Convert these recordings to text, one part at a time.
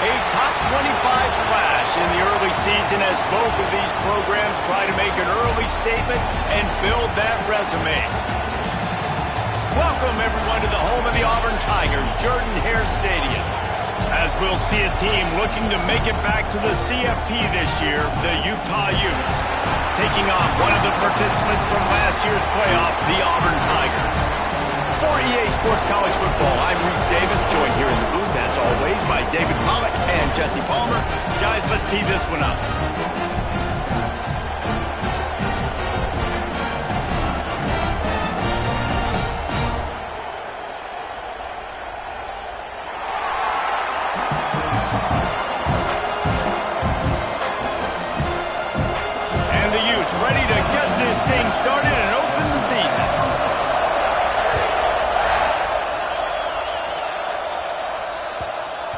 A top 25 clash in the early season as both of these programs try to make an early statement and build that resume. Welcome, everyone, to the home of the Auburn Tigers, Jordan-Hare Stadium. As we'll see a team looking to make it back to the CFP this year, the Utah Utes, taking on one of the participants from last year's playoff, the Auburn Tigers. For EA Sports College Football, I'm Reese Davis, joined here in the booth, as always, by David Pollack and Jesse Palmer. Guys, let's tee this one up. And the Utes ready to get this thing started and open the season.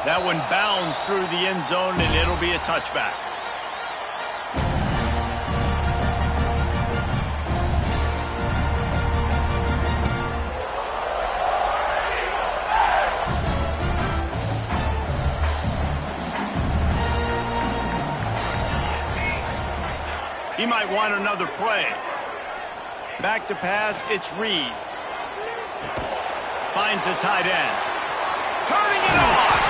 That one bounds through the end zone, and it'll be a touchback. He might want another play. Back to pass, it's Reed. Finds the tight end. Turning it on!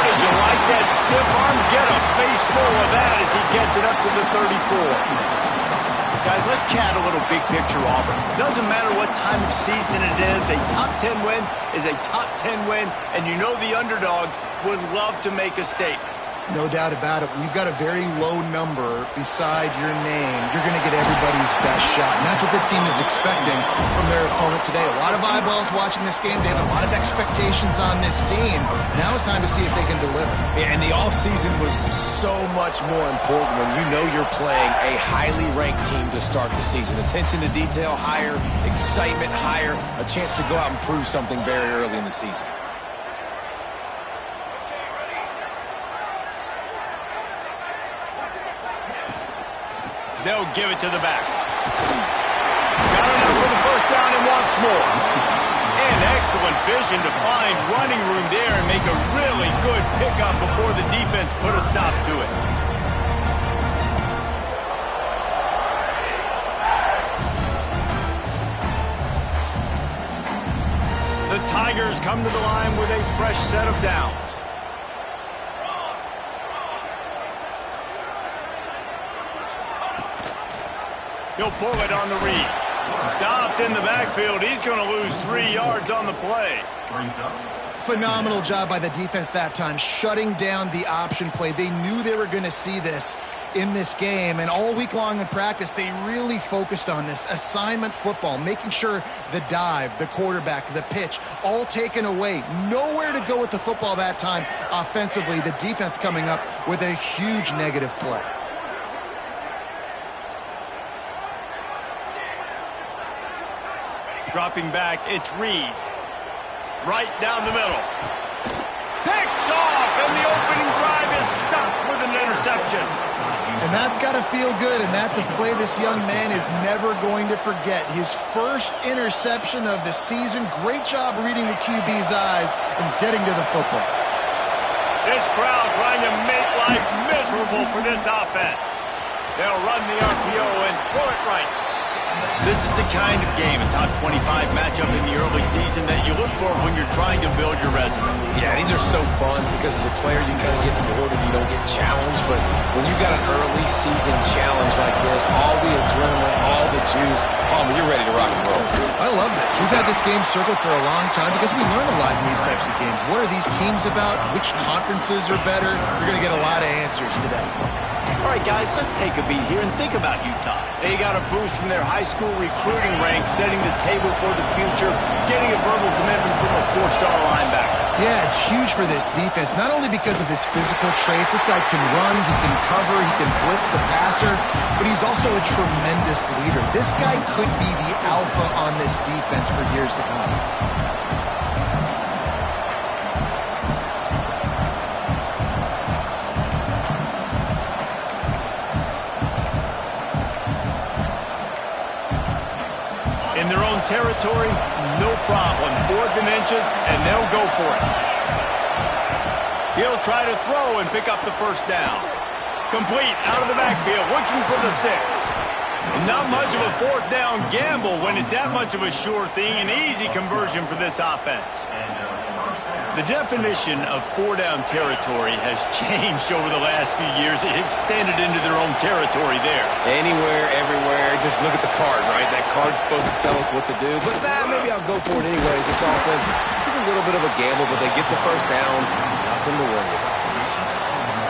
Did you like that stiff arm? Get a face full of that as he gets it up to the 34. Guys, let's chat a little big picture Auburn. Doesn't matter what time of season it is, a top 10 win is a top 10 win, and you know the underdogs would love to make a statement. No doubt about it. We've got a very low number beside your name. You're going to get everybody's best shot. And that's what this team is expecting from their opponent today. A lot of eyeballs watching this game. They have a lot of expectations on this team. Now it's time to see if they can deliver. Yeah, and the offseason was so much more important when you know you're playing a highly ranked team to start the season. Attention to detail higher, excitement higher, a chance to go out and prove something very early in the season. They'll give it to the back. Got enough for the first down and wants more. And excellent vision to find running room there and make a really good pickup before the defense put a stop to it. The Tigers come to the line with a fresh set of downs. He'll pull it on the read. Stopped in the backfield. He's going to lose 3 yards on the play. Phenomenal job by the defense that time, shutting down the option play. They knew they were going to see this in this game, and all week long in practice, they really focused on this assignment football, making sure the dive, the quarterback, the pitch, all taken away. Nowhere to go with the football that time offensively. The defense coming up with a huge negative play. Dropping back, it's Reed. Right down the middle. Picked off, and the opening drive is stopped with an interception. And that's got to feel good, and that's a play this young man is never going to forget. His first interception of the season. Great job reading the QB's eyes and getting to the football. This crowd trying to make life miserable for this offense. They'll run the RPO and throw it right. This is the kind of game, a top 25 matchup in the early season that you look for when you're trying to build your resume. Yeah, these are so fun because as a player you kind of get bored if you don't get challenged, but when you've got an early season challenge like this, all the adrenaline, all the juice, Palmer, you're ready to rock and roll. I love this. We've had this game circled for a long time because we learn a lot in these types of games. What are these teams about? Which conferences are better? You're going to get a lot of answers today. All right, guys, let's take a beat here and think about Utah. They got a boost from their high school recruiting ranks, setting the table for the future, getting a verbal commitment from a 4-star linebacker. Yeah, it's huge for this defense, not only because of his physical traits. This guy can run, he can cover, he can blitz the passer, but he's also a tremendous leader. This guy could be the alpha on this defense for years to come. In their own territory, no problem. 4th and inches, and they'll go for it. He'll try to throw and pick up the first down. Complete out of the backfield, looking for the sticks. Not much of a fourth down gamble when it's that much of a sure thing. An easy conversion for this offense. The definition of four-down territory has changed over the last few years. It extended into their own territory there. Anywhere, everywhere. Just look at the card, right? That card's supposed to tell us what to do. But maybe I'll go for it anyways. This offense took a little bit of a gamble, but they get the first down. Nothing to worry about.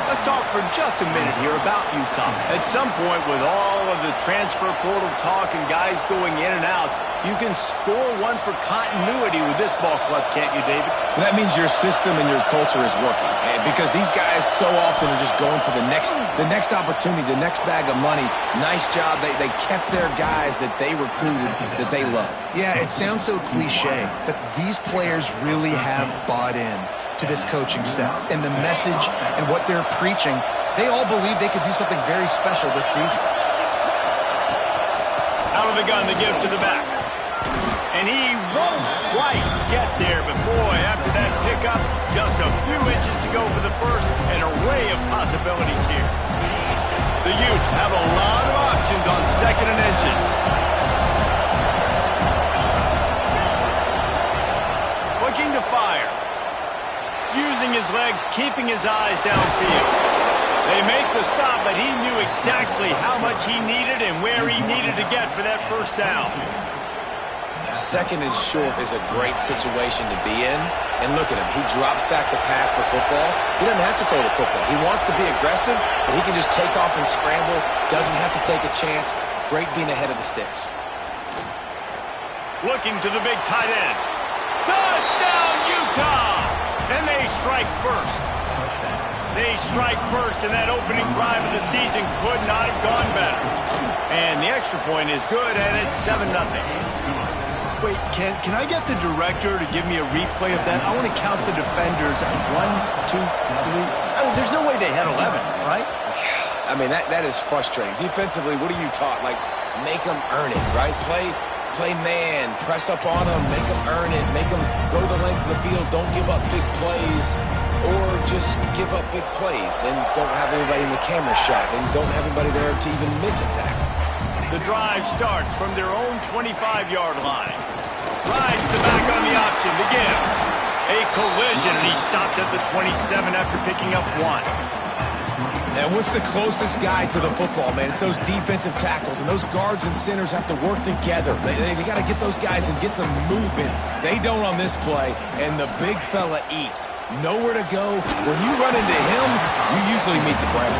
Let's talk for just a minute here about Utah. At some point, with all of the transfer portal talk and guys going in and out, you can score one for continuity with this ball club, can't you, David? That means your system and your culture is working. And because these guys so often are just going for the next opportunity, the next bag of money. Nice job. They kept their guys that they recruited, that they love. Yeah, it sounds so cliche, but these players really have bought in to this coaching staff and the message and what they're preaching. They all believe they could do something very special this season. Out of the gun, the give to the back. And he won't quite get there, but boy, after that pickup, just a few inches to go for the first. An array of possibilities here. The Utes have a lot of options on second and inches. Looking to fire. Using his legs, keeping his eyes downfield. They make the stop, but he knew exactly how much he needed and where he needed to get for that first down. Second and short is a great situation to be in. And look at him. He drops back to pass the football. He doesn't have to throw the football. He wants to be aggressive, but he can just take off and scramble. Doesn't have to take a chance. Great being ahead of the sticks. Looking to the big tight end. Touchdown, Utah! And they strike first. They strike first, and that opening drive of the season could not have gone better. And the extra point is good, and it's 7-0. Wait, can I get the director to give me a replay of that? I want to count the defenders at 1, 2, 3. I mean, there's no way they had 11, right? I mean, that is frustrating. Defensively, what are you taught? Like, make them earn it, right? Play man, press up on them, make them earn it, make them go the length of the field, don't give up big plays, or just give up big plays and don't have anybody in the camera shot and don't have anybody there to even miss a tackle. The drive starts from their own 25-yard line. Rides the back on the option to give. A collision, and he stopped at the 27 after picking up 1. And what's the closest guy to the football, man? It's those defensive tackles, and those guards and centers have to work together. They got to get those guys and get some movement. They don't on this play, and the big fella eats. Nowhere to go. When you run into him, you usually meet the ground.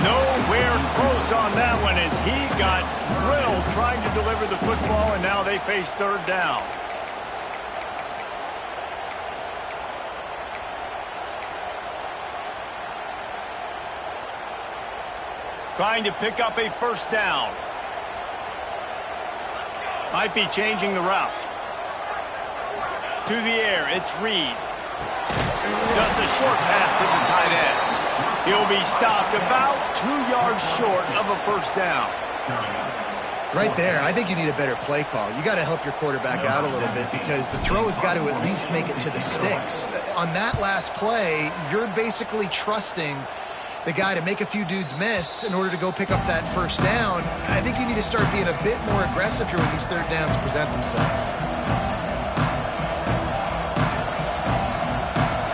Nowhere close on that one as he got drilled trying to deliver the football, and now they face third down. Trying to pick up a first down. Might be changing the route. To the air, it's Reed. Just a short pass to the tight end. He'll be stopped about 2 yards short of a first down. Right there, I think you need a better play call. You got to help your quarterback out a little bit because the throw has got to at least make it to the sticks. On that last play, you're basically trusting the guy to make a few dudes miss in order to go pick up that first down. I think you need to start being a bit more aggressive here when these third downs present themselves.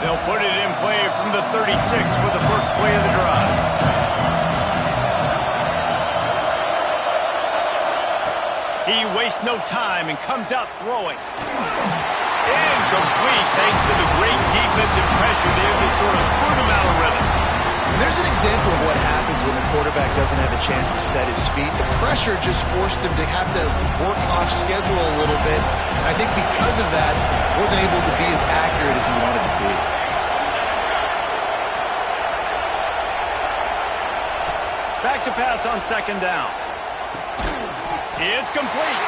They'll put it in play from the 36 for the first play of the drive. He wastes no time and comes out throwing. Incomplete thanks to the great defensive pressure there that sort of put him out of rhythm. And there's an example of what happens when the quarterback doesn't have a chance to set his feet. The pressure just forced him to have to work off schedule a little bit. And I think because of that, wasn't able to be as accurate as he wanted to be. Back to pass on second down. It's complete.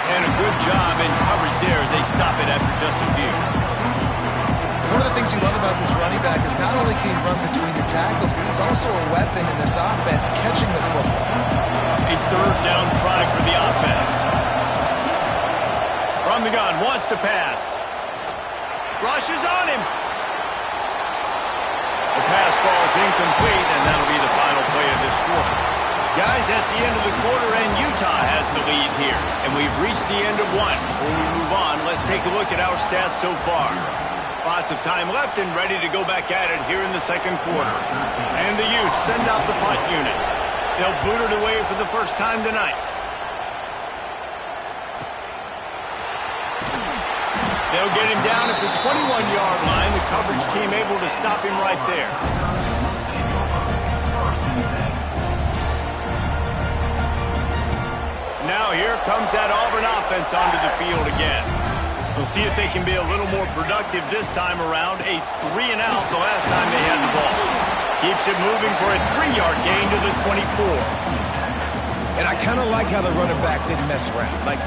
And a good job in coverage there as they stop it after just a few. One of the things you love about this running back is not only can he run between the tackles, but he's also a weapon in this offense, catching the football. A third down try for the offense. From the gun, wants to pass. Rushes on him. incomplete, and that'll be the final play of this quarter. Guys, that's the end of the quarter, and Utah has the lead here. And we've reached the end of one. Before we move on, let's take a look at our stats so far. Lots of time left and ready to go back at it here in the second quarter. And the Utes send out the punt unit. They'll boot it away for the first time tonight. They'll get him down at the 21-yard line. The coverage team able to stop him right there. Now here comes that Auburn offense onto the field again. We'll see if they can be a little more productive this time around. A 3-and-out the last time they had the ball. Keeps it moving for a 3-yard gain to the 24. And I kind of like how the running back didn't mess around. Like,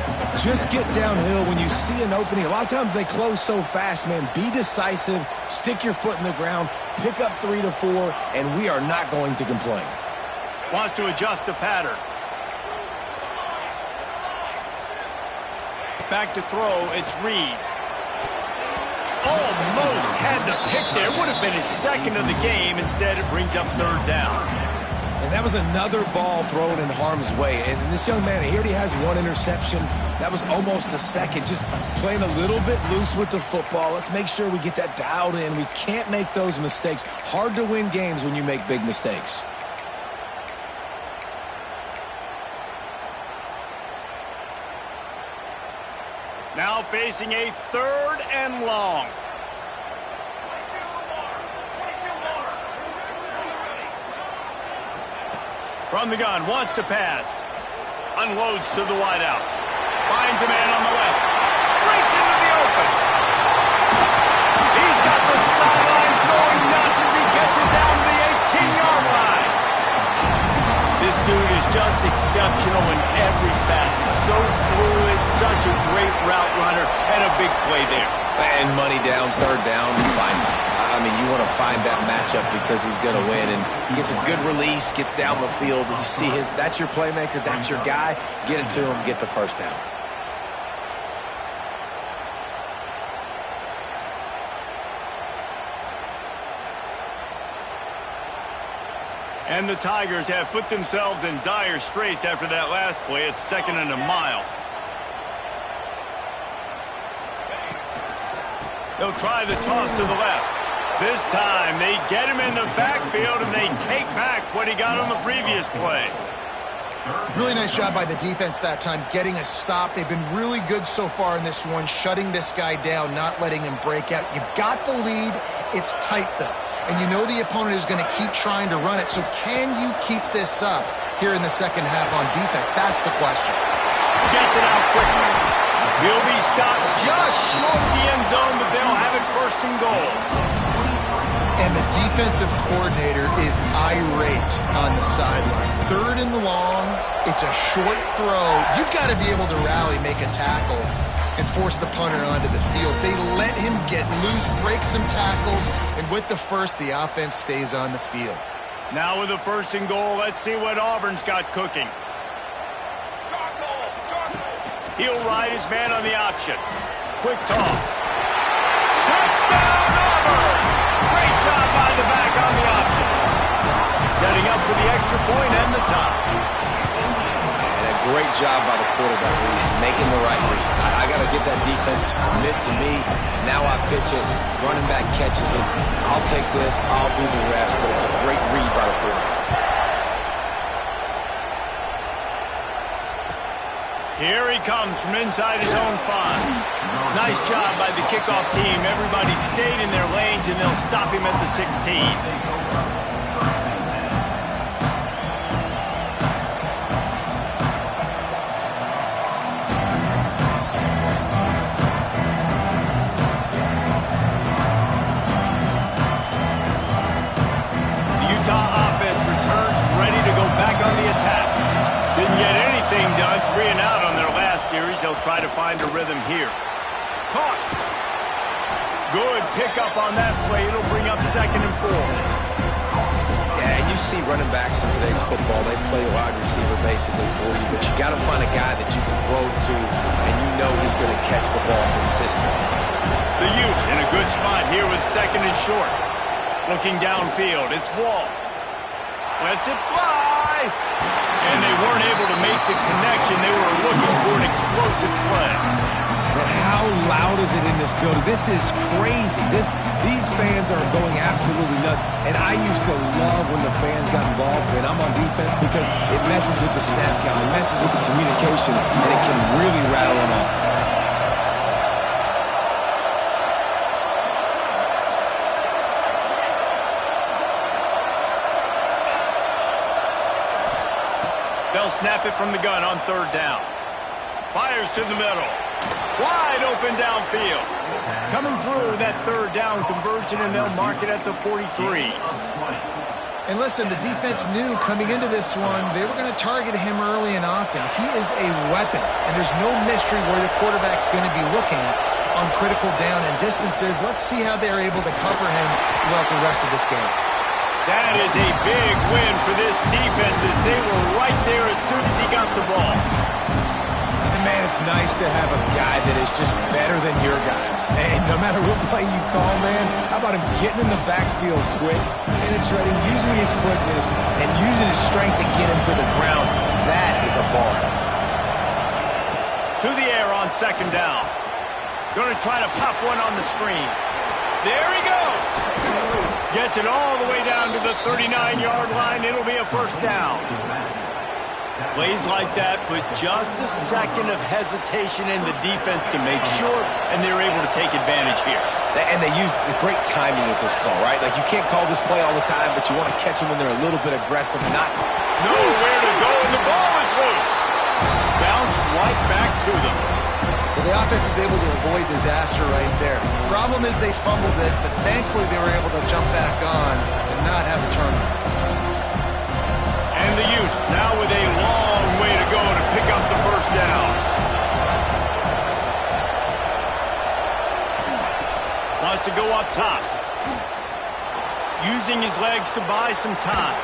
just get downhill when you see an opening. A lot of times they close so fast, man. Be decisive, stick your foot in the ground, pick up 3 to 4, and we are not going to complain. Wants to adjust the pattern. Back to throw, it's Reed. Almost had the pick there. Would have been his second of the game. Instead, it brings up third down. And that was another ball thrown in harm's way. And this young man, he already has one interception. That was almost a second. Just playing a little bit loose with the football. Let's make sure we get that dialed in. We can't make those mistakes. Hard to win games when you make big mistakes. Now facing a 3rd and long. From the gun, wants to pass. Unloads to the wideout. Finds a man on the left. Breaks into the open. He's got the sideline going nuts as he gets it down to the 18-yard line. This dude is just exceptional in every facet. So fluid, such a great route runner, and a big play there. And money down, third down, fine. I mean, you want to find that matchup because he's going to win. And he gets a good release, gets down the field. You see that's your playmaker, that's your guy. Get it to him, get the first down. And the Tigers have put themselves in dire straits after that last play. It's 2nd and a mile. They'll try the toss to the left. This time they get him in the backfield and they take back what he got on the previous play. Really nice job by the defense that time, getting a stop. They've been really good so far in this one, shutting this guy down, not letting him break out. You've got the lead. It's tight, though. And you know the opponent is going to keep trying to run it. So can you keep this up here in the second half on defense? That's the question. Gets it out quickly. He'll be stopped just short of the end zone, but they'll have it 1st and goal. And the defensive coordinator is irate on the sideline. 3rd and long, it's a short throw. You've got to be able to rally, make a tackle, and force the punter onto the field. They let him get loose, break some tackles, and with the first, the offense stays on the field. Now with the 1st and goal, let's see what Auburn's got cooking. He'll ride his man on the option. Quick toss. Touchdown, Auburn! Great job by the back on the option. Setting up for the extra point and the tie. And a great job by the quarterback, Reese, making the right read. I got to get that defense to commit to me. Now I pitch it. Running back catches it. I'll take this. I'll do the rest. But it was a great read by the quarterback. Here he comes from inside his own 5. Nice job by the kickoff team. Everybody stayed in their lanes, and they'll stop him at the 16. They'll try to find a rhythm here. Caught. Good pickup on that play. It'll bring up 2nd and 4. Yeah, and you see running backs in today's football, they play wide receiver basically for you, but you got to find a guy that you can throw to, and you know he's going to catch the ball consistently. The Utes in a good spot here with 2nd and short. Looking downfield, it's Wall. Lets it fly. And they weren't able to make the connection. They were looking for an explosive play. But how loud is it in this building? This is crazy. These fans are going absolutely nuts. And I used to love when the fans got involved when I'm on defense because it messes with the snap count. It messes with the communication, and it can really rattle an offense. They'll snap it from the gun on third down. Fires to the middle. Wide open downfield. Coming through that third down conversion, and they'll mark it at the 43. And listen, the defense knew coming into this one, they were going to target him early and often. He is a weapon, and there's no mystery where the quarterback's going to be looking on critical down and distances. Let's see how they're able to cover him throughout the rest of this game. That is a big win for this defense as they were right there as soon as he got the ball. And man, it's nice to have a guy that is just better than your guys. And no matter what play you call, man, how about him getting in the backfield quick, penetrating, using his quickness, and using his strength to get him to the ground. That is a ball. To the air on second down. Going to try to pop one on the screen. There he goes. Gets it all the way down to the 39-yard line. It'll be a first down. Plays like that, but just a second of hesitation in the defense to make sure, and they're able to take advantage here. And they use the great timing with this call, right? Like, you can't call this play all the time, but you want to catch them when they're a little bit aggressive. Nowhere to go, and the ball is loose. Bounced right back to them. Well, the offense is able to avoid disaster right there. Problem is they fumbled it, but thankfully they were able to jump back on and not have a turnover. And the Utes now with a long way to go to pick up the first down. Wants to go up top. Using his legs to buy some time.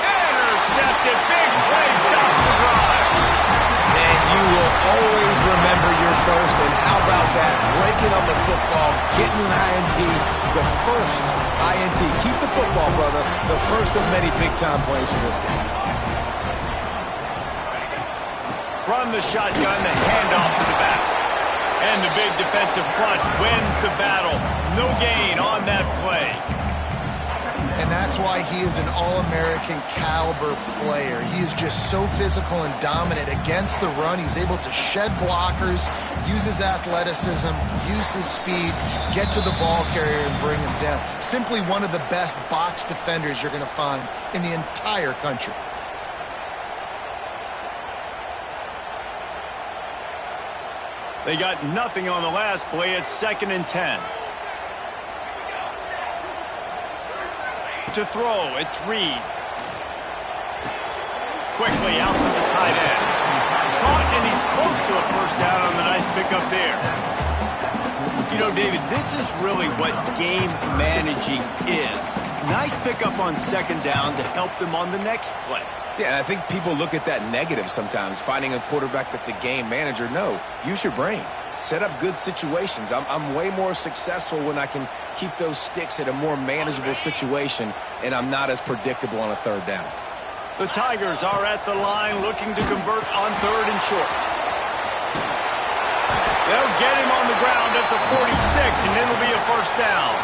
Intercepted. Big play. Stop the drive. And you will always remember your first. And how about that? Breaking on the football, getting an INT, the first INT. Keep the football, brother. The first of many big-time plays for this guy. From the shotgun, the handoff to the back. And the big defensive front wins the battle. No gain on that play. And that's why he is an All-American caliber player. He is just so physical and dominant against the run. He's able to shed blockers, use his athleticism, use his speed, get to the ball carrier and bring him down. Simply one of the best box defenders you're going to find in the entire country. They got nothing on the last play. It's 2nd and 10. To throw, it's Reed. Quickly out to the tight end. Caught, and he's close to a first down on the nice pickup there. You know, David, this is really what game managing is. Nice pickup on second down to help them on the next play. Yeah, I think people look at that negative sometimes, finding a quarterback that's a game manager. No, use your brain. Set up good situations. I'm way more successful when I can keep those sticks at a more manageable situation, and I'm not as predictable on a third down. The Tigers are at the line looking to convert on third and short. They'll get him on the ground at the 46, and it'll be a first down.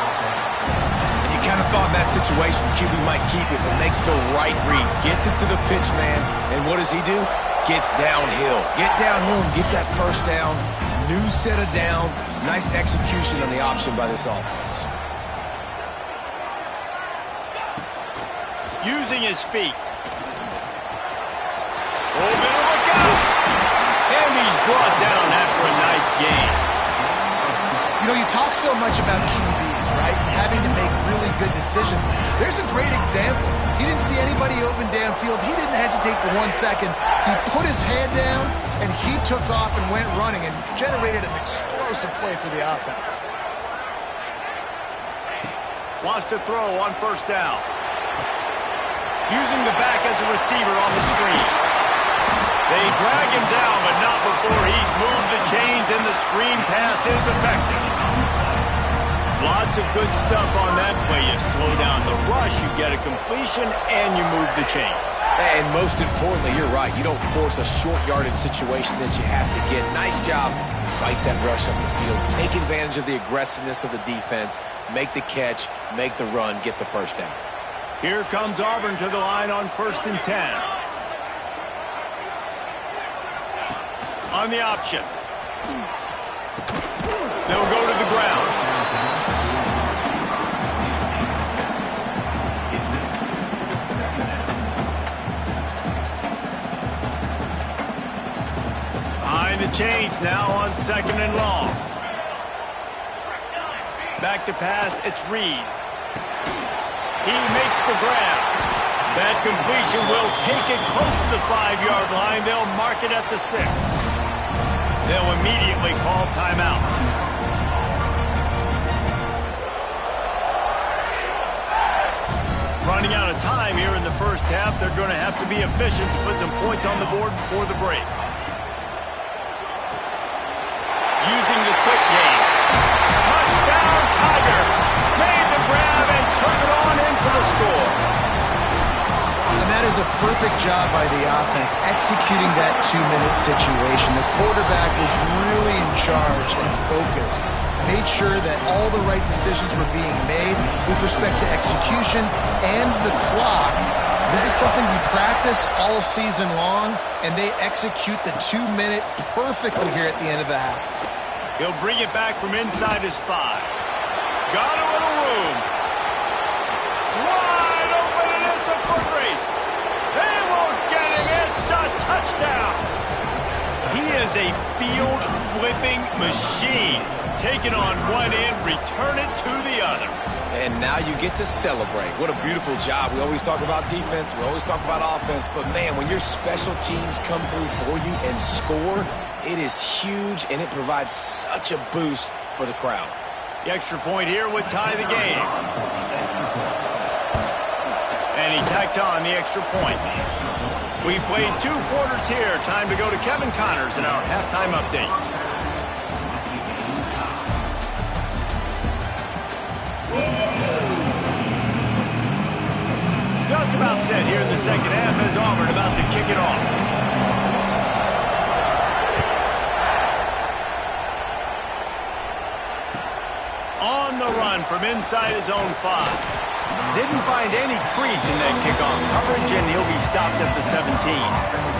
You kind of thought in that situation QB might keep it, but makes the right read. Gets it to the pitch man, and what does he do? Gets downhill. Get downhill and get that first down. New set of downs. Nice execution on the option by this offense. Using his feet. Oh, better look out. And he's brought down after a nice gain. You know, you talk so much about QBs, right? Having to make really good decisions. There's a great example. He didn't see anybody open downfield. He didn't hesitate for 1 second. He put his hand down, and he took off and went running and generated an explosive play for the offense. Wants to throw on first down. Using the back as a receiver on the screen. They drag him down, but not before he's moved the chains, and the screen pass is effective. Lots of good stuff on that play. You slow down the rush, you get a completion, and you move the chains. And most importantly, you're right. You don't force a short yardage situation that you have to get. Nice job. Fight that rush up the field. Take advantage of the aggressiveness of the defense. Make the catch, make the run, get the first down. Here comes Auburn to the line on 1st and 10. On the option. They'll go to the ground. Behind the chains now on 2nd and long. Back to pass, it's Reed. He makes the grab. That completion will take it close to the 5-yard line. They'll mark it at the 6. They'll immediately call timeout. Running out of time here in the first half. They're going to have to be efficient to put some points on the board before the break. Using the quick game. Touchdown, Tiger! Made the grab and took it on in for the score. And that is a perfect job by the offense, executing that 2-minute situation. The quarterback was really in charge and focused. Made sure that all the right decisions were being made with respect to execution and the clock. This is something you practice all season long, and they execute the 2-minute perfectly here at the end of the half. He'll bring it back from inside his 5. Got a little room. Wide open, and it's a foot race. They won't get it. It's a touchdown. He is a field-flipping machine. Take it on one end, return it to the other. And now you get to celebrate. What a beautiful job. We always talk about defense. We always talk about offense. But, man, when your special teams come through for you and score, it is huge, and it provides such a boost for the crowd. The extra point here would tie the game. And he tacked on the extra point. We've played 2 quarters here. Time to go to Kevin Connors in our halftime update. Just about set here in the second half as Auburn about to kick it off. On the run from inside his own 5. Didn't find any crease in that kickoff coverage, and he'll be stopped at the 17.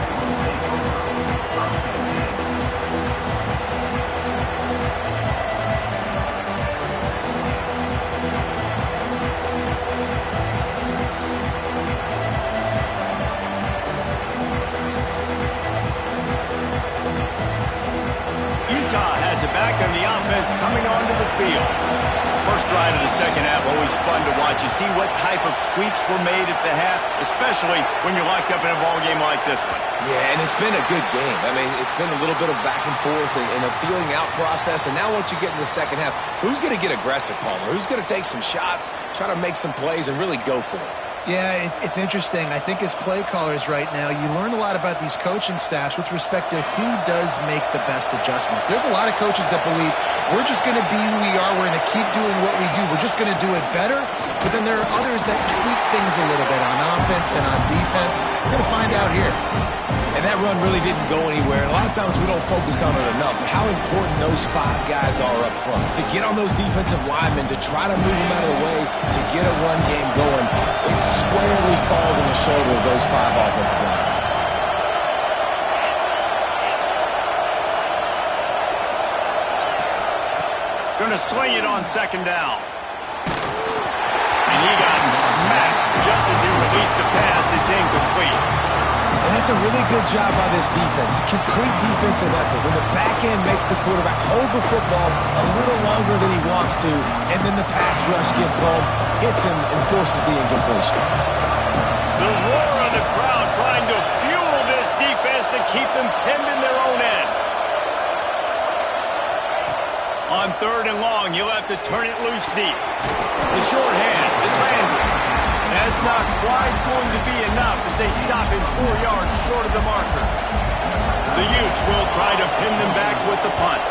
Back on the offense coming onto the field. First drive of the second half, always fun to watch. You see what type of tweaks were made at the half, especially when you're locked up in a ball game like this one. Yeah, and it's been a good game. I mean, it's been a little bit of back and forth and a feeling out process. And now once you get in the second half, who's going to get aggressive, Palmer? Who's going to take some shots, try to make some plays, and really go for it? Yeah, it's interesting. I think as play callers right now, you learn a lot about these coaching staffs with respect to who does make the best adjustments. There's a lot of coaches that believe we're just going to be who we are. We're going to keep doing what we do. We're just going to do it better. But then there are others that tweak things a little bit on offense and on defense. We're going to find out here. And that run really didn't go anywhere. And a lot of times we don't focus on it enough. But how important those 5 guys are up front. To get on those defensive linemen, to try to move them out of the way, to get a run game going, it squarely falls on the shoulder of those 5 offensive linemen. Going to swing it on 2nd down. And he got smacked just as he released the pass. It's incomplete. And that's a really good job by this defense. Complete defensive effort. When the back end makes the quarterback hold the football a little longer than he wants to, and then the pass rush gets home, hits him, and forces the incompletion. The roar of the crowd trying to fuel this defense to keep them pinned in their own end. On 3rd and long, you'll have to turn it loose deep. The short hands, it's Landry. That's not quite going to be enough as they stop him 4 yards short of the marker. The Utes will try to pin them back with the punt.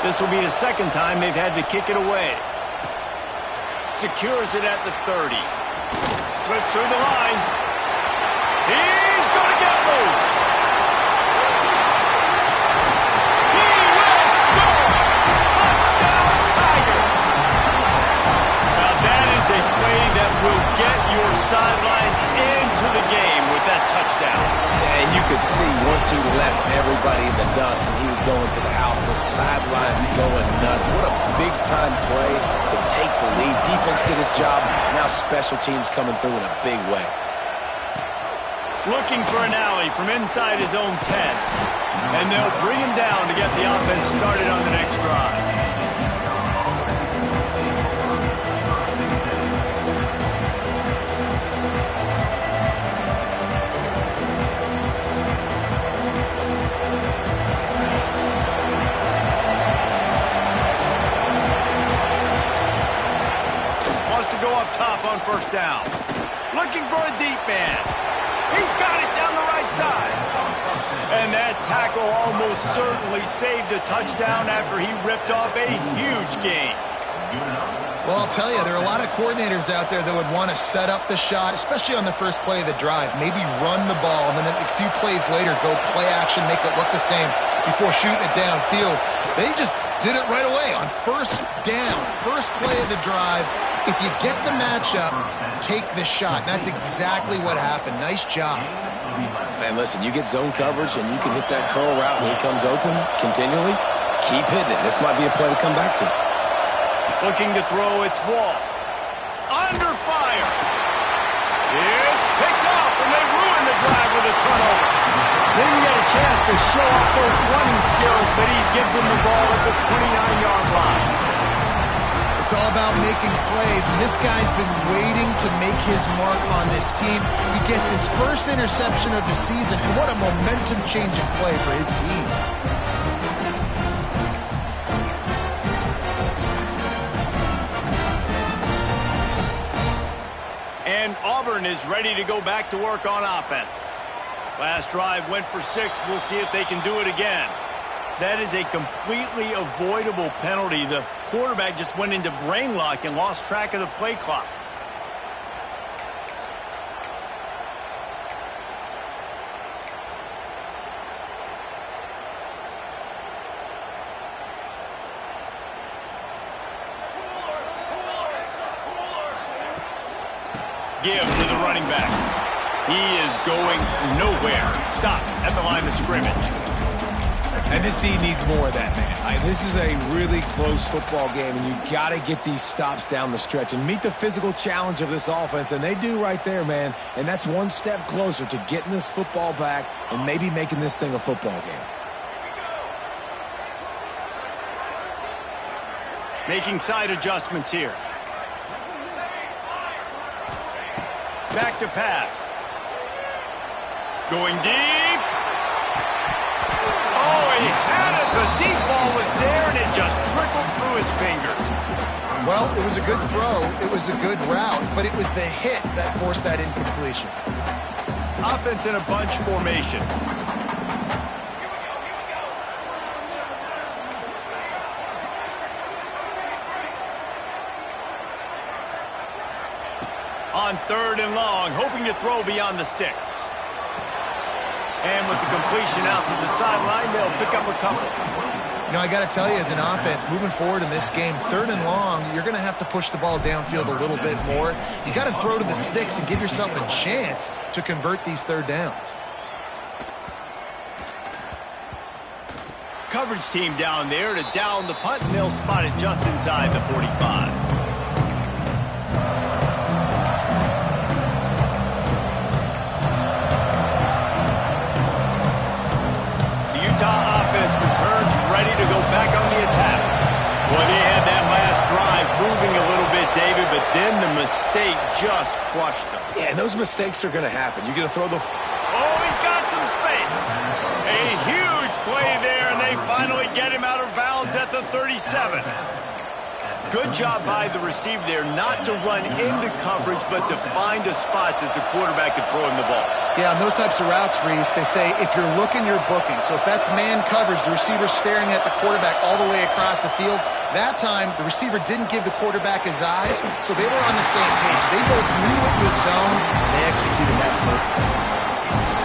This will be the 2nd time they've had to kick it away. secures it at the 30. Slips through the line. He's going to get loose. He will score. Touchdown, Tiger. Now that is a play that will get your sidelines into the game with that touchdown. And you could see once he left everybody in the dust and he was going to the house, the sidelines going nuts. What a big-time play to take the lead. Defense did his job. Now special teams coming through in a big way. Looking for an alley from inside his own 10. And they'll bring him down to get the offense started on the next drive. Top on first down. Looking for a deep man. He's got it down the right side. And that tackle almost certainly saved a touchdown after he ripped off a huge gain. Well, I'll tell you, there are a lot of coordinators out there that would want to set up the shot, especially on the first play of the drive. Maybe run the ball, and then a few plays later, go play action, make it look the same before shooting it downfield. They just did it right away on first down, first play of the drive. If you get the matchup, take the shot. And that's exactly what happened. Nice job. Man, listen, you get zone coverage and you can hit that curl route and he comes open continually. Keep hitting it. This might be a play to come back to. Looking to throw, it's Wall. Under fire. It's picked off, and they ruin the drive with a turnover. Didn't get a chance to show off those running skills, but he gives them the ball at the 29-yard line. It's all about making plays, and this guy's been waiting to make his mark on this team. He gets his first interception of the season, and what a momentum-changing play for his team. And Auburn is ready to go back to work on offense. Last drive went for 6. We'll see if they can do it again. That is a completely avoidable penalty. The quarterback just went into brain lock and lost track of the play clock. Give to the running back. He is going nowhere. Stop at the line of scrimmage. And this D needs more of that, man. This is a really close football game, and you got to get these stops down the stretch and meet the physical challenge of this offense, and they do right there, man. And that's one step closer to getting this football back and maybe making this thing a football game. Making side adjustments here. Back to pass. Going deep. Oh, he had it. The deep ball was there, and it just trickled through his fingers. Well, it was a good throw. It was a good route, but it was the hit that forced that incompletion. Offense in a bunch formation. On 3rd and long, hoping to throw beyond the sticks. And with the completion out to the sideline, they'll pick up a couple. You know, I got to tell you, as an offense, moving forward in this game, 3rd and long, you're going to have to push the ball downfield a little bit more. You got to throw to the sticks and give yourself a chance to convert these 3rd downs. Coverage team down there to down the punt, and they'll spot it just inside the 45. Utah offense returns ready to go back on the attack. Well, they had that last drive moving a little bit, David, but then the mistake just crushed them. Yeah, and those mistakes are going to happen. You're going to throw the... Oh, he's got some space. A huge play there, and they finally get him out of bounds at the 37. Good job by the receiver there not to run into coverage, but to find a spot that the quarterback could throw him the ball. Yeah, on those types of routes, Reese, they say if you're looking, you're booking. So if that's man coverage, the receiver's staring at the quarterback all the way across the field. That time, the receiver didn't give the quarterback his eyes, so they were on the same page. They both knew it was zone, and they executed that perfectly.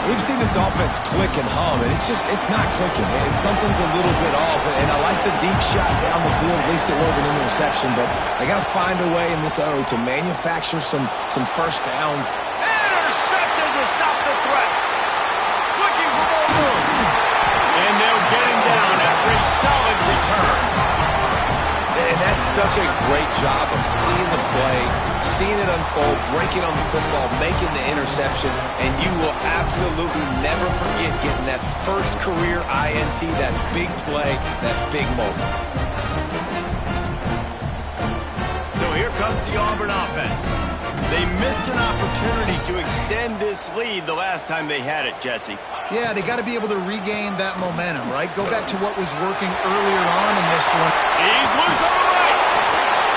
We've seen this offense click and hum, and it's not clicking. Something's a little bit off, and I like the deep shot down the field. At least it wasn't an interception, but they got to find a way in this O to manufacture some first downs. Intercepted to stop the threat. Looking for more room. And they'll get him down after a solid return. And that's such a great job of seeing the play, seeing it unfold, breaking on the football, making the interception, and you will absolutely never forget getting that first career INT, that big play, that big moment. So here comes the Auburn offense. They missed an opportunity to extend this lead the last time they had it, Jesse. Yeah, they got to be able to regain that momentum, right? Go back to what was working earlier on in this one. He's loose on the right.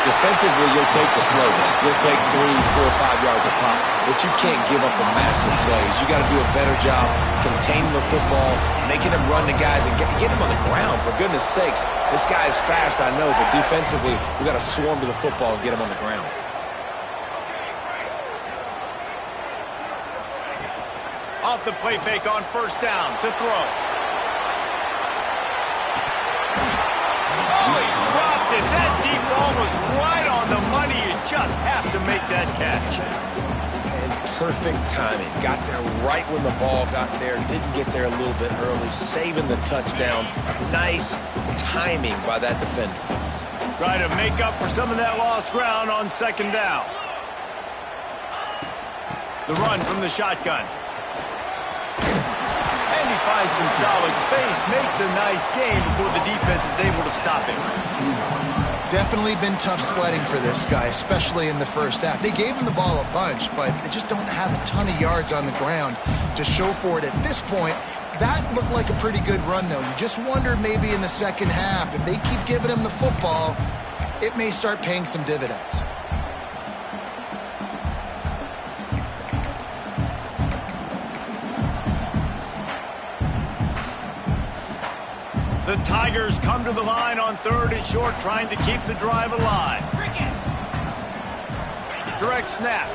Defensively, you'll take the slow down. You'll take 3, 4, 5 yards a pop, but you can't give up the massive plays. You got to do a better job containing the football, making them run to guys, and get them on the ground. For goodness sakes, this guy is fast, I know, but defensively, we got to swarm to the football and get him on the ground. Off the play fake on first down to throw. Oh, he dropped it. That deep ball was right on the money. You just have to make that catch. And perfect timing. Got there right when the ball got there. Didn't get there a little bit early. Saving the touchdown. Nice timing by that defender. Try to make up for some of that lost ground on second down. The run from the shotgun. And he finds some solid space, makes a nice game before the defense is able to stop him. Definitely been tough sledding for this guy, especially in the first half. They gave him the ball a bunch, but they just don't have a ton of yards on the ground to show for it at this point. That looked like a pretty good run, though. You just wonder maybe in the second half, if they keep giving him the football, it may start paying some dividends. The Tigers come to the line on 3rd and short, trying to keep the drive alive. Direct snap.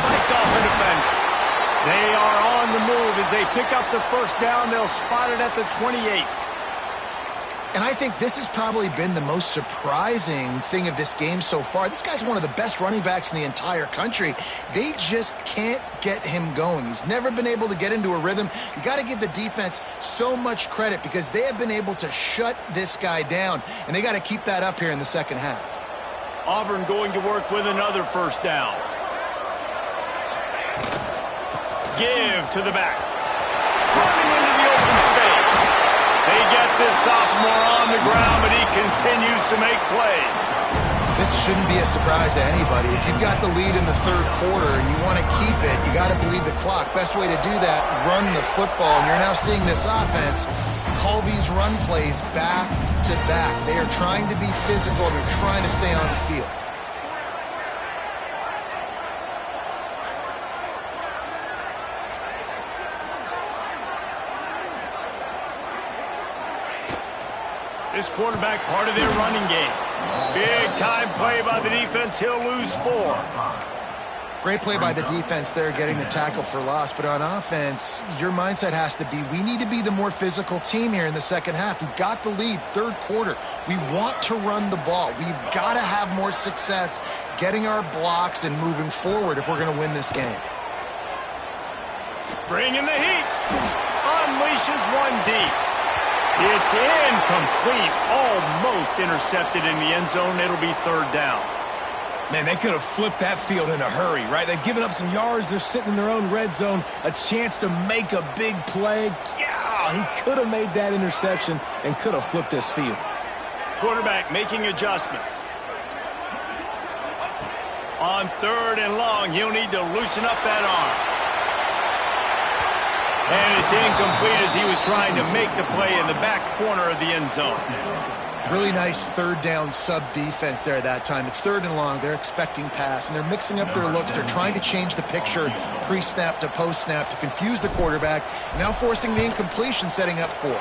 Fights off the defender. They are on the move as they pick up the first down. They'll spot it at the 28. And I think this has probably been the most surprising thing of this game so far. This guy's one of the best running backs in the entire country. They just can't get him going. He's never been able to get into a rhythm. You got to give the defense so much credit because they have been able to shut this guy down, and they got to keep that up here in the second half. Auburn going to work with another first down. Give to the back. Running into the open space. They get this sophomore on the ground, but he continues to make plays. This shouldn't be a surprise to anybody. If you've got the lead in the third quarter and you want to keep it, you got to bleed the clock. Best way to do that, run the football. And you're now seeing this offense call these run plays back to back. They are trying to be physical. They're trying to stay on the field. This quarterback part of their running game. Big time play by the defense. He'll lose 4. Great play by the defense there, getting the tackle for loss. But on offense, your mindset has to be, we need to be the more physical team here in the second half. We've got the lead, third quarter. We want to run the ball. We've got to have more success getting our blocks and moving forward if we're going to win this game. Bringing the heat. Unleashes one deep. It's incomplete. Almost intercepted in the end zone. It'll be third down. Man, they could have flipped that field in a hurry, right? They've given up some yards. They're sitting in their own red zone. A chance to make a big play. Yeah, he could have made that interception and could have flipped this field. Quarterback making adjustments. On 3rd and long, he'll need to loosen up that arm. And it's incomplete as he was trying to make the play in the back corner of the end zone. Really nice third down sub defense there that time. It's third and long. They're expecting pass, and they're mixing up their looks. They're trying to change the picture pre-snap to post-snap to confuse the quarterback, now forcing the incompletion, setting up fourth.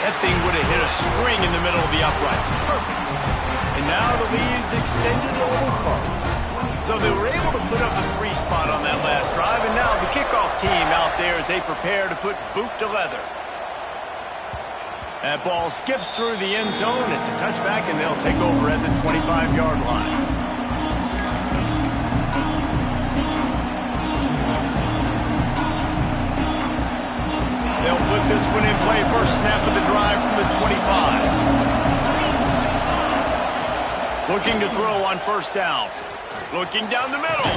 That thing would have hit a string in the middle of the uprights. Perfect. And now the lead's extended a little further. So they were able to put up a 3 spot on that last drive, and now the kickoff team out there as they prepare to put boot to leather. That ball skips through the end zone. It's a touchback, and they'll take over at the 25-yard line. They'll put this one in play. First snap of the drive from the 25. Looking to throw on first down. Looking down the middle.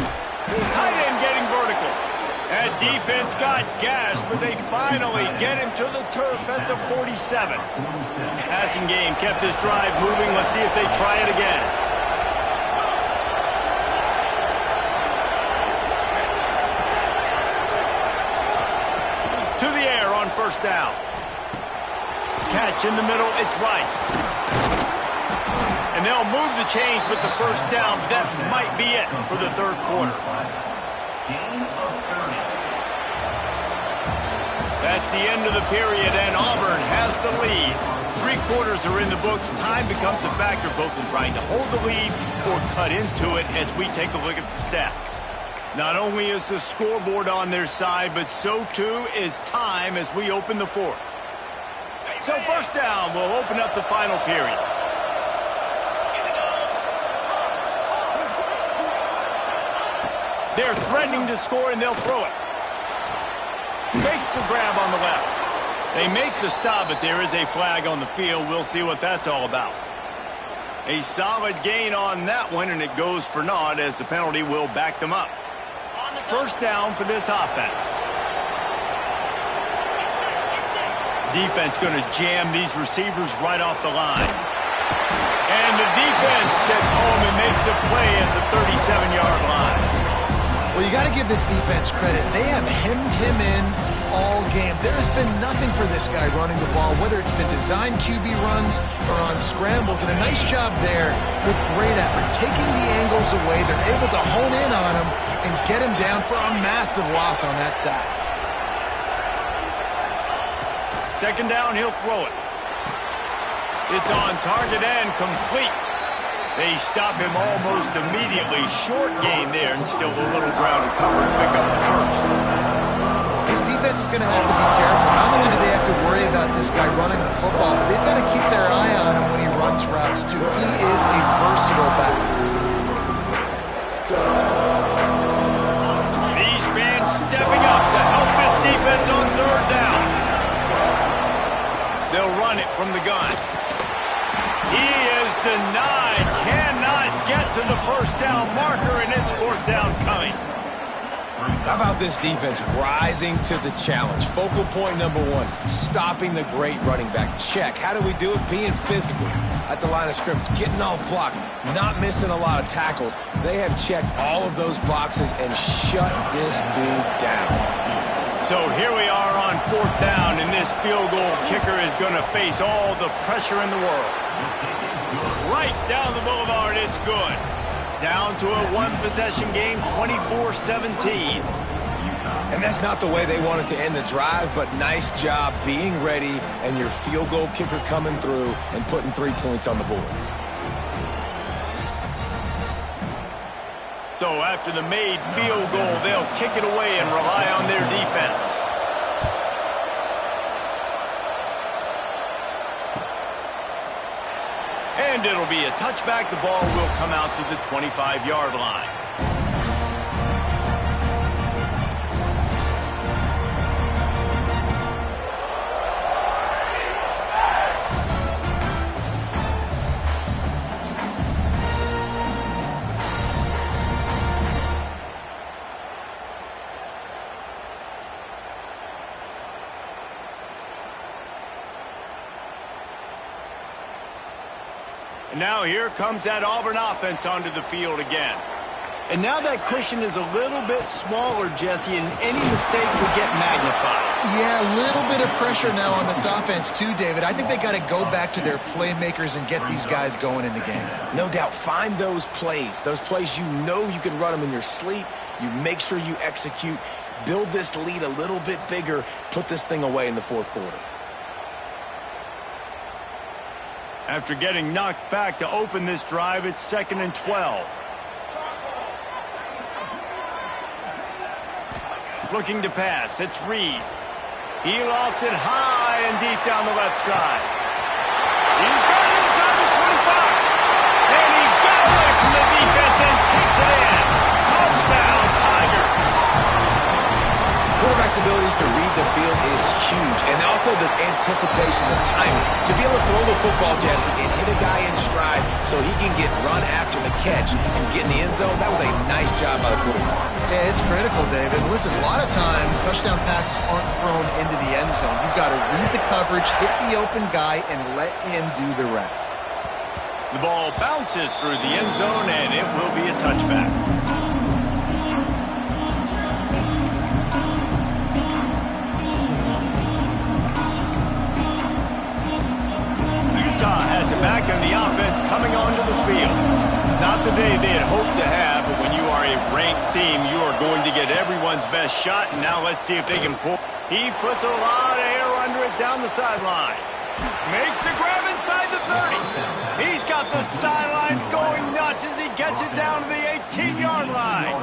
Tight end getting vertical. That defense got gashed, but they finally get him to the turf at the 47. Passing game kept this drive moving. Let's see if they try it again. To the air on first down. Catch in the middle, it's Rice. And they'll move the chains with the first down, but that might be it for the third quarter. That's the end of the period, and Auburn has the lead. 3 quarters are in the books. Time becomes a factor both in trying to hold the lead or cut into it as we take a look at the stats. Not only is the scoreboard on their side, but so too is time as we open the fourth. So first down will open up the final period. They're threatening to score, and they'll throw it. Makes the grab on the left. They make the stop, but there is a flag on the field. We'll see what that's all about. A solid gain on that one, and it goes for naught as the penalty will back them up. First down for this offense. Defense going to jam these receivers right off the line. And the defense gets home and makes a play at the 37-yard line. Well, you got to give this defense credit. They have hemmed him in all game. There's been nothing for this guy running the ball, whether it's been designed QB runs or on scrambles. And a nice job there with great effort. Taking the angles away, they're able to hone in on him and get him down for a massive loss on that sack. Second down, he'll throw it. It's on target and complete. They stop him almost immediately. Short gain there and still a little ground to cover and pick up the first. This defense is going to have to be careful. Not only do they have to worry about this guy running the football, but they've got to keep their eye on him when he runs routes too. He is a versatile back. These fans stepping up to help this defense on third down. They'll run it from the gun. He is denied, cannot get to the first down marker, and it's fourth down coming. How about this defense rising to the challenge? Focal point number 1, stopping the great running back. Check. How do we do it? Being physical at the line of scrimmage, getting off blocks, not missing a lot of tackles. They have checked all of those boxes and shut this dude down. So here we are on fourth down, and this field goal kicker is going to face all the pressure in the world. Right down the boulevard, it's good. Down to a one-possession game, 24-17. And that's not the way they wanted to end the drive, but nice job being ready and your field goal kicker coming through and putting 3 points on the board. So after the made field goal, they'll kick it away and rely on their defense. And it'll be a touchback. The ball will come out to the 25-yard line. And now here comes that Auburn offense onto the field again. And now that cushion is a little bit smaller, Jesse, and any mistake would get magnified. Yeah, a little bit of pressure now on this offense too, David. I think they got to go back to their playmakers and get these guys going in the game. No doubt. Find those plays you know you can run them in your sleep. You make sure you execute. Build this lead a little bit bigger. Put this thing away in the fourth quarter. After getting knocked back to open this drive, it's 2nd and 12. Looking to pass, it's Reed. He lost it high and deep down the left side. He's got it inside the 25. And he got away from the defense and takes it in. Touchdown, Tigers. Quarterback's abilities to read the field is huge. And also the anticipation, the timing. To be able to throw the football, Jesse, and hit a guy in stride so he can get run after the catch and get in the end zone, that was a nice job by the quarterback. Yeah, it's critical, David. Listen, a lot of times touchdown passes aren't thrown into the end zone. You've got to read the coverage, hit the open guy, and let him do the rest. The ball bounces through the end zone, and it will be a touchback. Utah has it back, and the offense coming onto the field. Not the day they had hoped to have, but when you are a ranked team, you are going to get everyone's best shot. And now let's see if they can pull. He puts a lot of air under it down the sideline. Makes the grab inside the 30. He's got the sideline going nuts as he gets it down to the 18-yard line.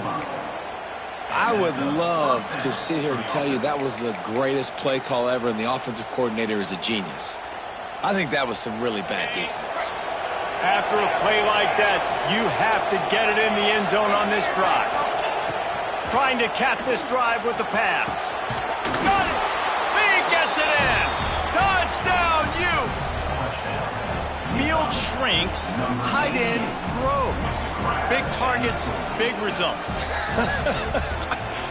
I would love to sit here and tell you that was the greatest play call ever, and the offensive coordinator is a genius. I think that was some really bad defense. After a play like that, you have to get it in the end zone on this drive. Trying to cap this drive with the pass. Got it! He gets it in! Touchdown, Utes! Field shrinks, tight end grows. Big targets, big results.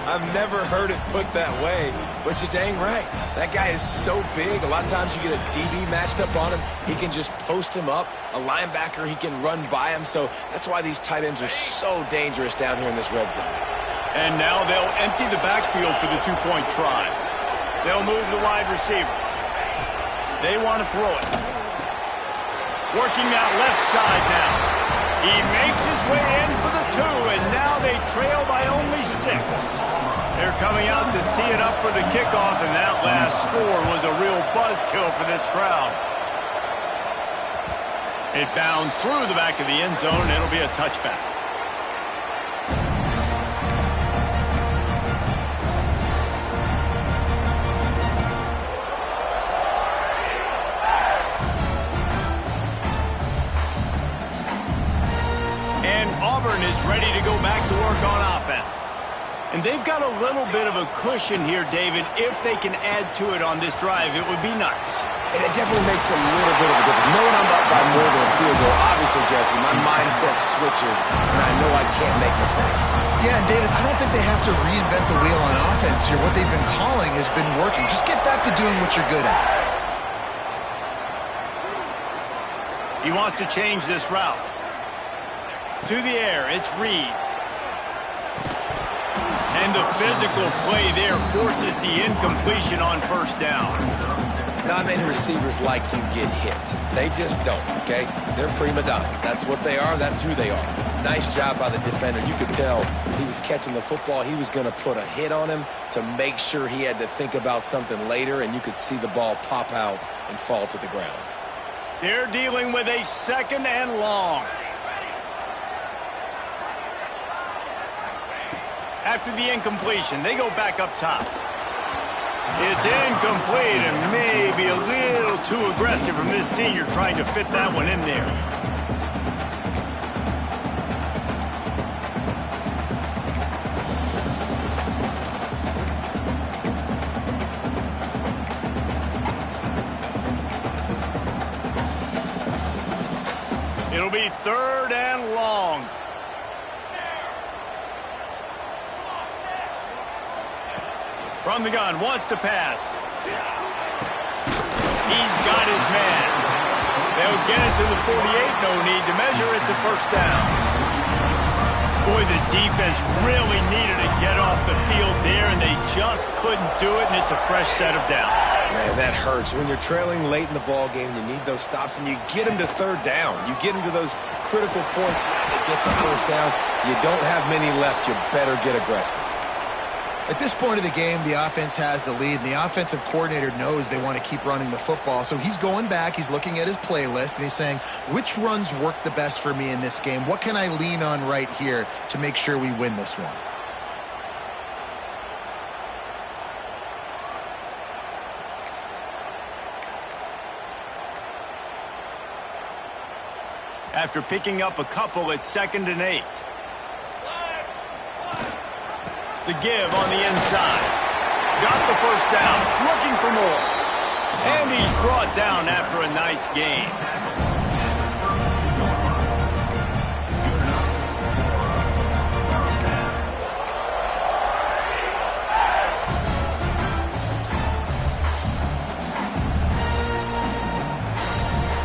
I've never heard it put that way, but you're dang right. That guy is so big. A lot of times you get a DB matched up on him. He can just post him up. A linebacker, he can run by him. So that's why these tight ends are so dangerous down here in this red zone. And now they'll empty the backfield for the two-point try. They'll move the wide receiver. They want to throw it. Working that left side now. He makes his way in for the 2, and now they trail by only 6. They're coming out to tee it up for the kickoff, and that last score was a real buzzkill for this crowd. It bounds through the back of the end zone, and it'll be a touchback. Auburn is ready to go back to work on offense. And they've got a little bit of a cushion here, David. If they can add to it on this drive, it would be nice. And it definitely makes a little bit of a difference. Knowing I'm up by more than a field goal, obviously, Jesse, my mindset switches, and I know I can't make mistakes. Yeah, and David, I don't think they have to reinvent the wheel on offense here. What they've been calling has been working. Just get back to doing what you're good at. He wants to change this route. To the air, it's Reed. And the physical play there forces the incompletion on first down. Not many receivers like to get hit. They just don't, okay? They're prima donnas. That's what they are. That's who they are. Nice job by the defender. You could tell he was catching the football. He was going to put a hit on him to make sure he had to think about something later, and you could see the ball pop out and fall to the ground. They're dealing with a 2nd and long. After the incompletion, they go back up top. It's incomplete and maybe a little too aggressive from this senior trying to fit that one in there. It'll be 3rd and long. From the gun, wants to pass. He's got his man. They'll get it to the 48. No need to measure. It's a first down. Boy, Boy, the defense really needed to get off the field there, and they just couldn't do it, and it's a fresh set of downs. Man, that hurts. When you're trailing late in the ball game, you need those stops, and you get them to third down. You get them to those critical points, they get the first down. You don't have many left. You better get aggressive. At this point of the game, the offense has the lead, and the offensive coordinator knows they want to keep running the football. So he's going back, he's looking at his playlist, and he's saying, which runs work the best for me in this game? What can I lean on right here to make sure we win this one? After picking up a couple, it's 2nd and 8. The give on the inside. Got the first down, looking for more. And he's brought down after a nice gain.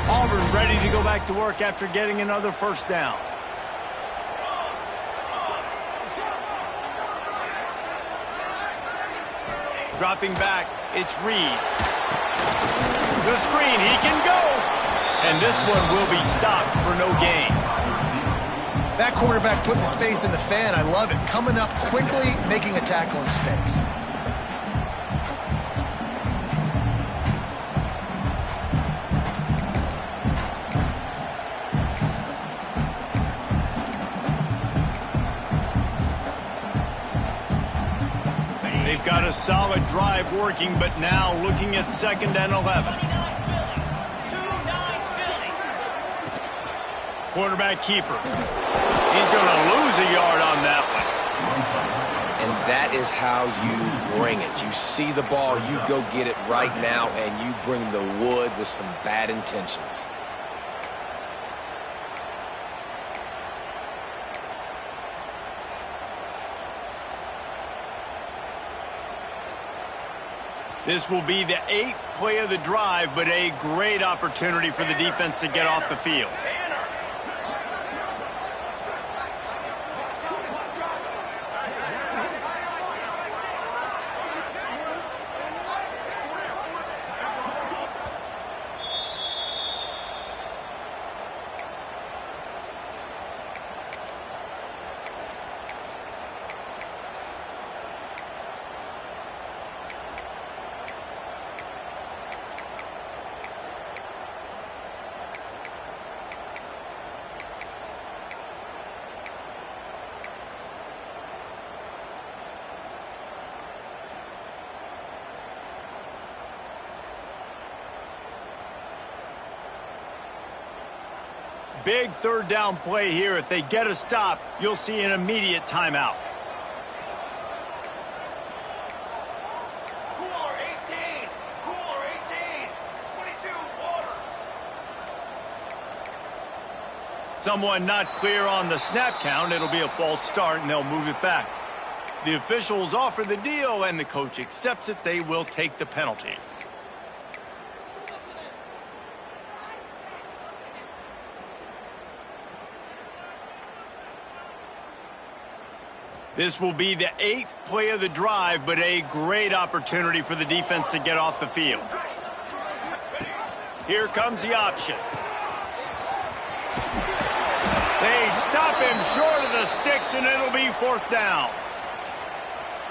Auburn ready to go back to work after getting another first down. Dropping back, it's Reed. The screen, he can go! And this one will be stopped for no gain. That quarterback putting his face in the fan, I love it. Coming up quickly, making a tackle in space. They've got a solid drive working, but now looking at 2nd and 11. Quarterback keeper. He's going to lose a yard on that one. And that is how you bring it. You see the ball, you go get it right now, and you bring the wood with some bad intentions. This will be the 8th play of the drive, but a great opportunity for the defense to get off the field. Big 3rd down play here. If they get a stop, you'll see an immediate timeout. Cooler 18, cooler 18, 22 water. Someone not clear on the snap count. It'll be a false start, and they'll move it back. The officials offer the deal, and the coach accepts it. They will take the penalty. This will be the 8th play of the drive, but a great opportunity for the defense to get off the field. Here comes the option. They stop him short of the sticks, and it'll be 4th down.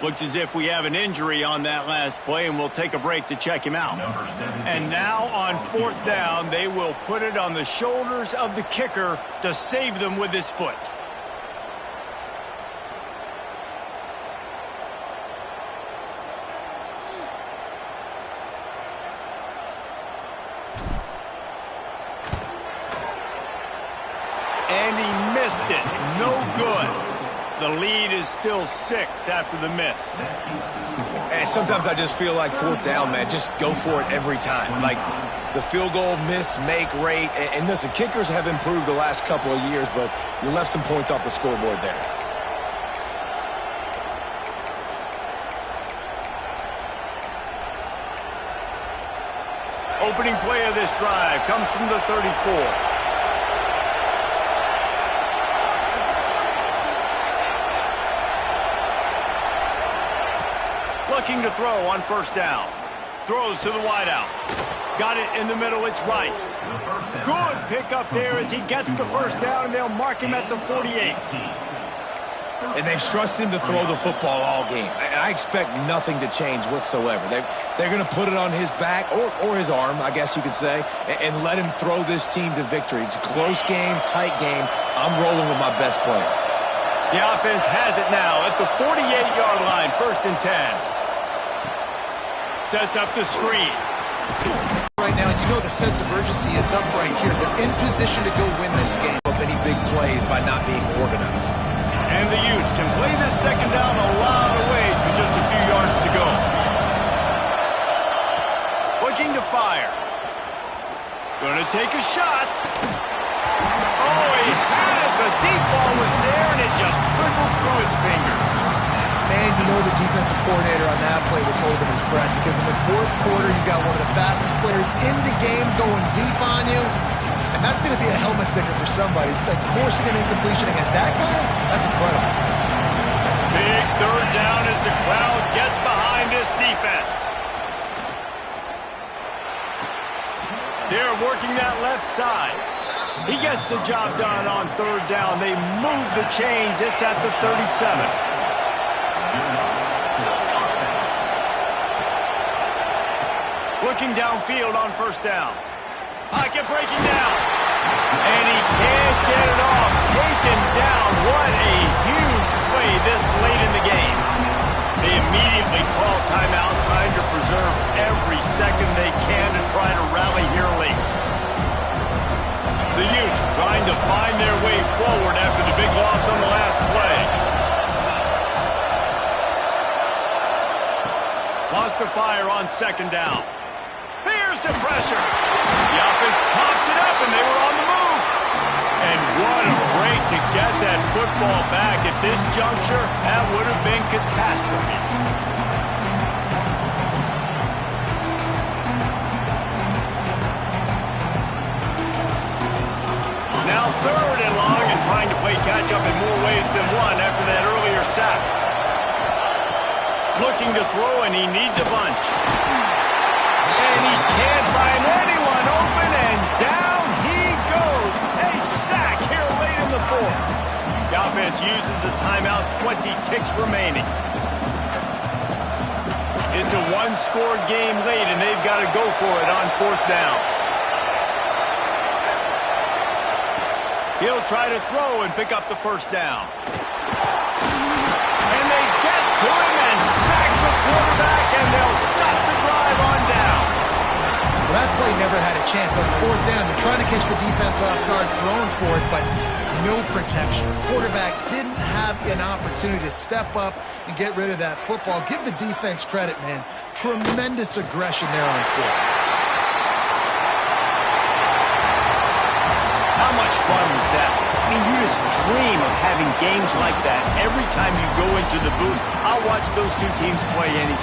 Looks as if we have an injury on that last play, and we'll take a break to check him out. And now on 4th down, they will put it on the shoulders of the kicker to save them with his foot. And he missed it. No good. The lead is still 6 after the miss. And sometimes I just feel like 4th down, man. Just go for it every time. Like the field goal miss-make rate. And listen, kickers have improved the last couple of years, but you left some points off the scoreboard there. Opening play of this drive comes from the 34. Looking to throw on first down. Throws to the wideout. Got it in the middle. It's Rice. Good pickup there as he gets the first down, and they'll mark him at the 48. And they've trusted him to throw the football all game. And I expect nothing to change whatsoever. They're going to put it on his back, or his arm, I guess you could say, and let him throw this team to victory. It's a close game, tight game. I'm rolling with my best player. The offense has it now at the 48-yard line, 1st and 10. Sets up the screen. Right now, you know the sense of urgency is up right here. They're in position to go win this game. Of any big plays by not being organized. And the Utes can play this second down a lot of ways with just a few yards to go. Looking to fire. Going to take a shot. Oh, he had it. The deep ball was there, and it just trickled through his fingers. Man, you know the defensive coordinator on that play was holding his breath because in the 4th quarter, you got one of the fastest players in the game going deep on you. And that's going to be a helmet sticker for somebody. Like forcing an incompletion against that guy, that's incredible. Big 3rd down as the crowd gets behind this defense. They're working that left side. He gets the job done on 3rd down. They move the chains. It's at the 37. Looking downfield on 1st down. Pocket breaking down. And he can't get it off. Taken down. What a huge play this late in the game. They immediately call timeout, trying to preserve every second they can to try to rally here late. The Utes trying to find their way forward after the big loss on the last play. Lost to fire on 2nd down. Here's the pressure. The offense pops it up, and they were on the move. And what a break to get that football back. At this juncture, that would have been catastrophe. Now 3rd and long, and trying to play catch-up in more ways than one after that earlier sack. Looking to throw, and he needs a bunch. And he can't find anyone open, and down he goes. A sack here late in the 4th. The offense uses a timeout, 20 ticks remaining. It's a one-score game late, and they've got to go for it on 4th down. He'll try to throw and pick up the 1st down. And they get to him and sack the quarterback, and they'll stop the drive on down. Well, that play never had a chance. On 4th down, they're trying to catch the defense off guard, throwing for it, but no protection. Quarterback didn't have an opportunity to step up and get rid of that football. Give the defense credit, man. Tremendous aggression there on 4th. How much fun was that? I mean, you just dream of having games like that every time you go into the booth. I'll watch those two teams play anytime.